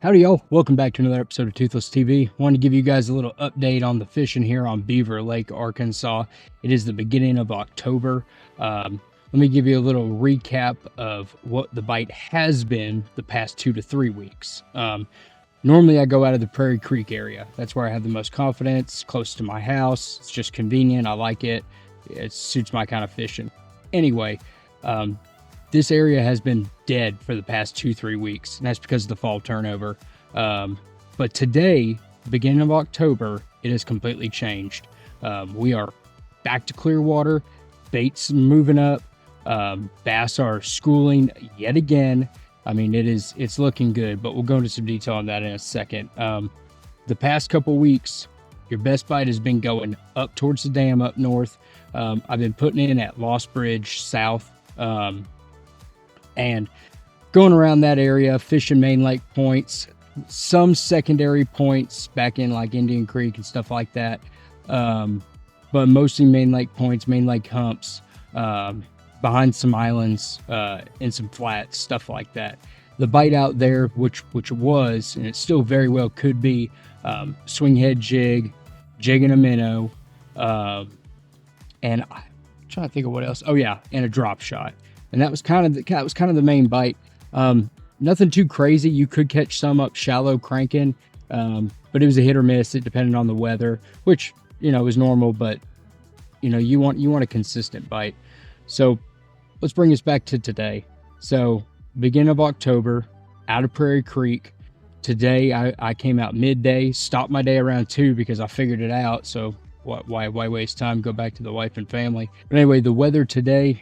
Howdy y'all, welcome back to another episode of Toothless TV. Wanted to give you guys a little update on the fishing here on Beaver Lake, Arkansas. It is the beginning of October. Let me give you a little recap of what the bite has been the past 2 to 3 weeks. Normally I go out of the Prairie Creek area. That's where I have the most confidence, close to my house. It's just convenient, I like it. It suits my kind of fishing. Anyway, this area has been dead for the past 2-3 weeks, and that's because of the fall turnover. But today, beginning of October, it has completely changed. We are back to clear water, baits moving up, bass are schooling yet again. I mean, it's looking good, but we'll go into some detail on that in a second. The past couple weeks, your best bite has been going up towards the dam up north. I've been putting in at Lost Bridge south, and going around that area, fishing main lake points, some secondary points back in like Indian Creek and stuff like that. But mostly main lake points, main lake humps, behind some islands, and some flats, stuff like that. The bite out there, which was, and it still very well could be, swing head jig and a minnow, and I'm trying to think of what else. Oh yeah, and a drop shot. And that was kind of the main bite. Nothing too crazy. You could catch some up shallow cranking, but it was a hit or miss. It depended on the weather, which is normal. But you want a consistent bite. So let's bring us back to today. So beginning of October, out of Prairie Creek. Today I came out midday, stopped my day around 2 because I figured it out. So why waste time? Go back to the wife and family. But anyway, the weather today.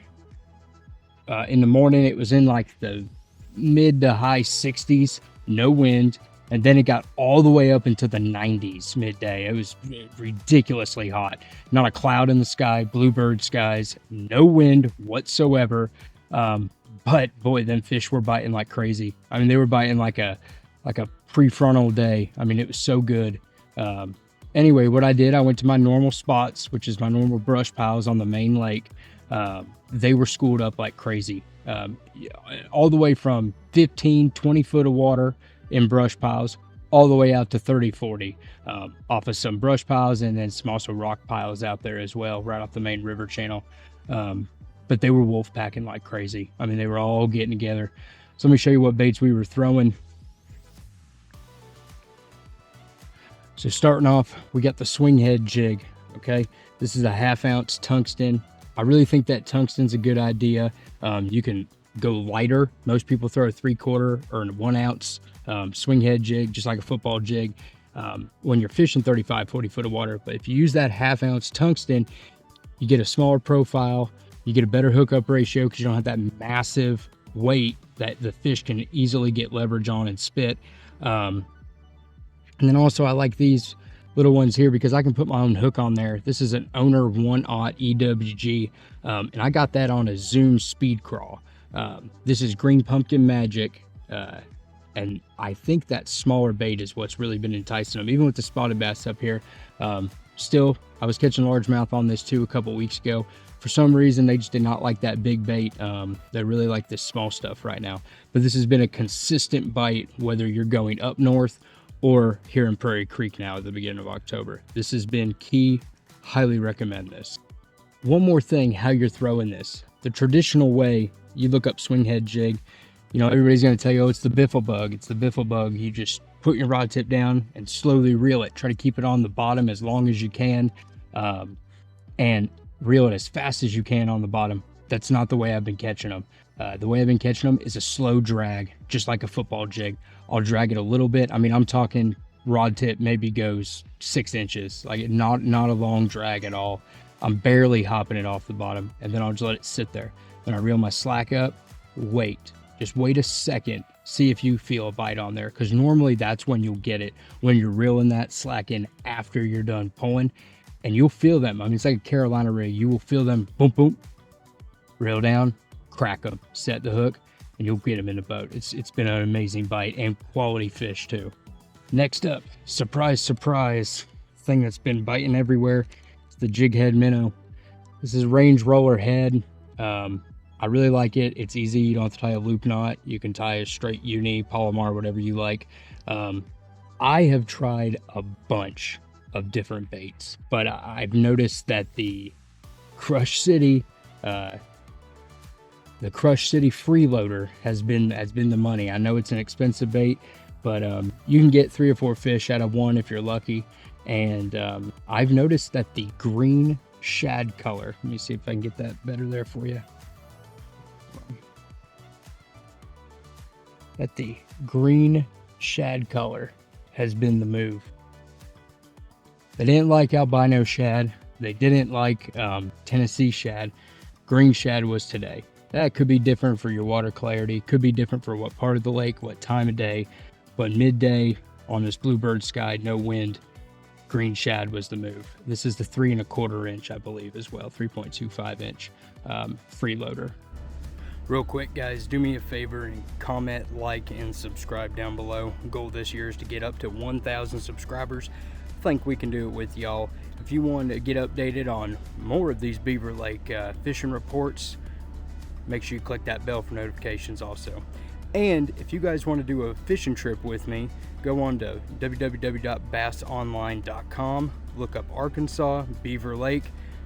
In the morning, it was in like the mid to high 60s, no wind, and then it got all the way up into the 90s midday. It was ridiculously hot. Not a cloud in the sky, bluebird skies, no wind whatsoever. But boy, them fish were biting like crazy. I mean, they were biting like a prefrontal day. I mean, it was so good. Anyway, what I did, I went to my normal spots, which is my normal brush piles on the main lake. They were schooled up like crazy, all the way from 15-20 foot of water in brush piles all the way out to 30-40 off of some brush piles, and then some also rock piles out there as well, right off the main river channel. But they were wolf packing like crazy. I mean, they were all getting together. So let me show you what baits we were throwing. So starting off, we got the swing head jig. Okay, this is a 1/2 ounce tungsten. I really think that tungsten's a good idea. You can go lighter. Most people throw a 3/4 or a 1 ounce swing head jig, just like a football jig, when you're fishing 35-40 foot of water. But if you use that 1/2 ounce tungsten, you get a smaller profile, you get a better hookup ratio because you don't have that massive weight that the fish can easily get leverage on and spit. And then also I like these little ones here because I can put my own hook on there. This is an Owner 1/0 EWG, and I got that on a Zoom speed crawl. This is Green Pumpkin Magic, and I think that smaller bait is what's really been enticing them, even with the spotted bass up here. Still, I was catching largemouth on this too a couple weeks ago. For some reason, they just did not like that big bait. They really like this small stuff right now. But this has been a consistent bite, whether you're going up north or here in Prairie Creek now at the beginning of October. This has been key. Highly recommend this. One more thing, how you're throwing this. The traditional way, you look up swing head jig, everybody's going to tell you, oh, it's the biffle bug. It's the biffle bug. You just put your rod tip down and slowly reel it. Try to keep it on the bottom as long as you can, and reel it as fast as you can on the bottom. That's not the way I've been catching them. The way I've been catching them is a slow drag, just like a football jig. I'll drag it a little bit. I mean, I'm talking rod tip maybe goes 6 inches, like not a long drag at all. I'm barely hopping it off the bottom, and then I'll just let it sit there. Then I reel my slack up, just wait a second, see if you feel a bite on there, because normally that's when you'll get it, when you're reeling that slack in after you're done pulling, and you'll feel them. I mean, it's like a Carolina rig. You will feel them, boom, boom, reel down, crack them, set the hook, and you'll get them in the boat. It's been an amazing bite and quality fish too. Next up, surprise, surprise, thing that's been biting everywhere. It's the jig head minnow. This is range roller head. I really like it. It's easy. You don't have to tie a loop knot. You can tie a straight uni, Palomar, whatever you like. I have tried a bunch of different baits, but I've noticed that the Crush City, the Crush City freeloader has been the money. I know it's an expensive bait, but you can get 3 or 4 fish out of one if you're lucky. And I've noticed that the green shad color, let me see if I can get that better there for you. That the green shad color has been the move. They didn't like albino shad. They didn't like Tennessee shad. Green shad was today. That could be different for your water clarity, could be different for what part of the lake, what time of day, but midday on this bluebird sky, no wind, green shad was the move. This is the 3 1/4 inch, I believe, as well, 3.25 inch freeloader. Real quick, guys, do me a favor and comment, like, and subscribe down below. Goal this year is to get up to 1,000 subscribers. I think we can do it with y'all. If you want to get updated on more of these Beaver Lake fishing reports, make sure you click that bell for notifications also. And if you guys want to do a fishing trip with me, go on to www.bassonline.com, look up Arkansas, Beaver Lake.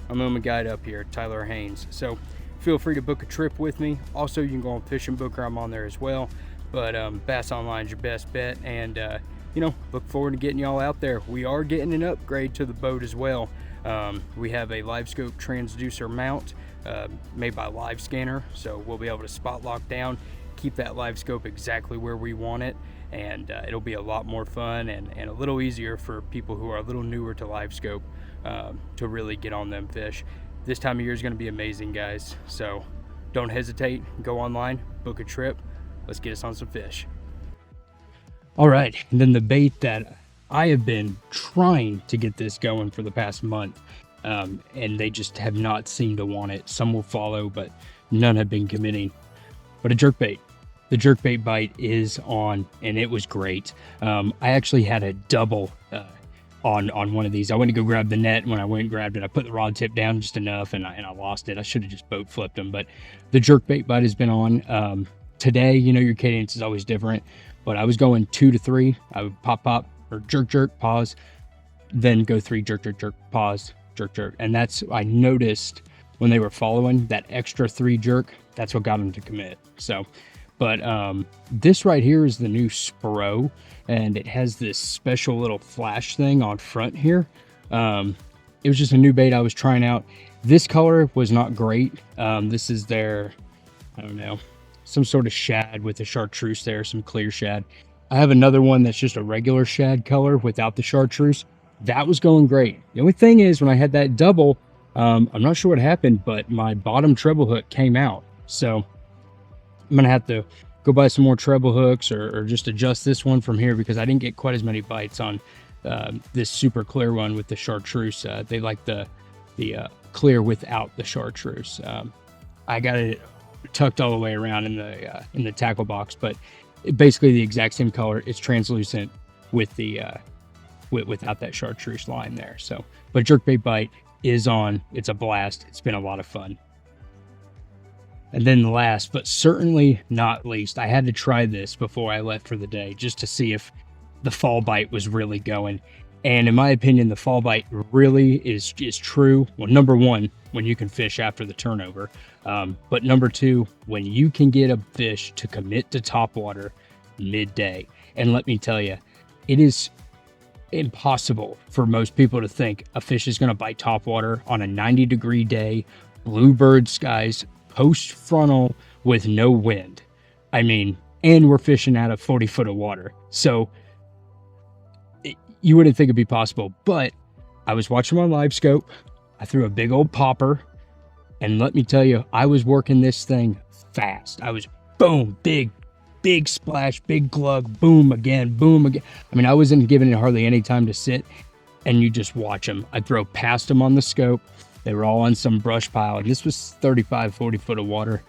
I'm on my guide up here, Tyler Haynes. So feel free to book a trip with me. Also, you can go on Fishing Booker, I'm on there as well. But Bass Online is your best bet. And, you know, look forward to getting y'all out there. We are getting an upgrade to the boat as well. We have a LiveScope transducer mount made by Live Scanner. So we'll be able to spot lock down, keep that LiveScope exactly where we want it. And it'll be a lot more fun and a little easier for people who are a little newer to LiveScope to really get on them fish. This time of year is going to be amazing, guys. So don't hesitate. Go online, book a trip. Let's get us on some fish. All right. And then the bait that I have been trying to get this going for the past month, and they just have not seemed to want it. Some will follow, but none have been committing. But a jerkbait. The jerkbait bite is on, and it was great. I actually had a double on one of these. I went to go grab the net. When I went and grabbed it, I put the rod tip down just enough, and I lost it. I should have just boat flipped them, but the jerkbait bite has been on. Today, you know, your cadence is always different, but I was going 2 to 3. I would pop, or jerk, pause, then go 3, jerk, pause, jerk. And that's, I noticed when they were following that extra 3 jerk, that's what got them to commit. So, but this right here is the new Spro, and it has this special little flash thing on front here. It was just a new bait I was trying out. This color was not great. This is their, I don't know, some sort of shad with a chartreuse there, some clear shad. I have another one that's just a regular shad color without the chartreuse. That was going great. The only thing is, when I had that double, I'm not sure what happened, but my bottom treble hook came out. So I'm gonna have to go buy some more treble hooks or just adjust this one from here, because I didn't get quite as many bites on this super clear one with the chartreuse. They like the clear without the chartreuse. I got it tucked all the way around in the tackle box, but basically the exact same color. It's translucent with the without that chartreuse line there. So, but jerkbait bite is on. It's a blast. It's been a lot of fun. And then last, but certainly not least, I had to try this before I left for the day, just to see if the fall bite was really going. And in my opinion, the fall bite really is true. Well, number one, when you can fish after the turnover. But number two, when you can get a fish to commit to topwater midday. And let me tell you, it is impossible for most people to think a fish is going to bite topwater on a 90-degree day, bluebird skies, post frontal with no wind. I mean, and we're fishing out of 40 foot of water. So you wouldn't think it'd be possible, but I was watching my LiveScope. I threw a big old popper, and let me tell you, I was working this thing fast. I was boom, big splash, big glug, boom again. I mean, I wasn't giving it hardly any time to sit, and you just watch them. I'd throw past them on the scope. They were all on some brush pile, and this was 35, 40 foot of water,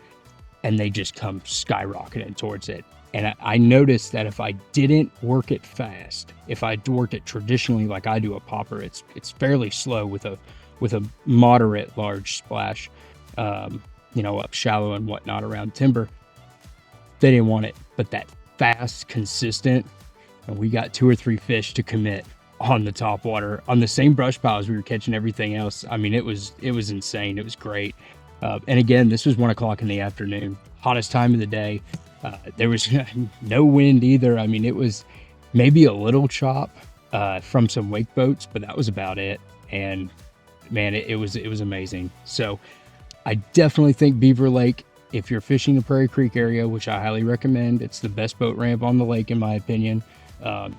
and they just come skyrocketing towards it. And I noticed that if I didn't work it fast, if I worked it traditionally like I do a popper, it's fairly slow with a moderate large splash. up shallow and whatnot around timber. They didn't want it, but that fast, consistent, and we got 2 or 3 fish to commit on the top water on the same brush pile as we were catching everything else. I mean, it was insane. It was great. And again, this was 1 o'clock in the afternoon, hottest time of the day. There was no wind either. I mean, it was maybe a little chop from some wake boats, but that was about it. And man, it was amazing. So I definitely think Beaver Lake, if you're fishing the Prairie Creek area, which I highly recommend, it's the best boat ramp on the lake in my opinion.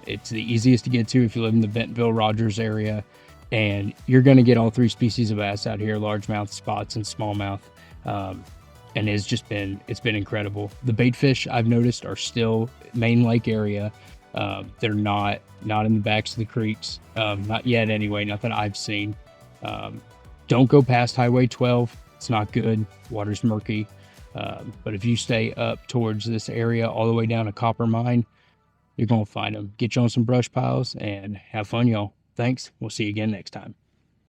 It's the easiest to get to if you live in the Bentonville, Rogers area, and you're going to get all 3 species of bass out here: largemouth, spots, and smallmouth. And it's been incredible. The bait fish I've noticed are still main lake area. They're not in the backs of the creeks, not yet anyway, not that I've seen. Don't go past Highway 12. It's not good. Water's murky. But if you stay up towards this area all the way down to Copper Mine, you're going to find them. Get you on some brush piles and have fun, y'all. Thanks. We'll see you again next time.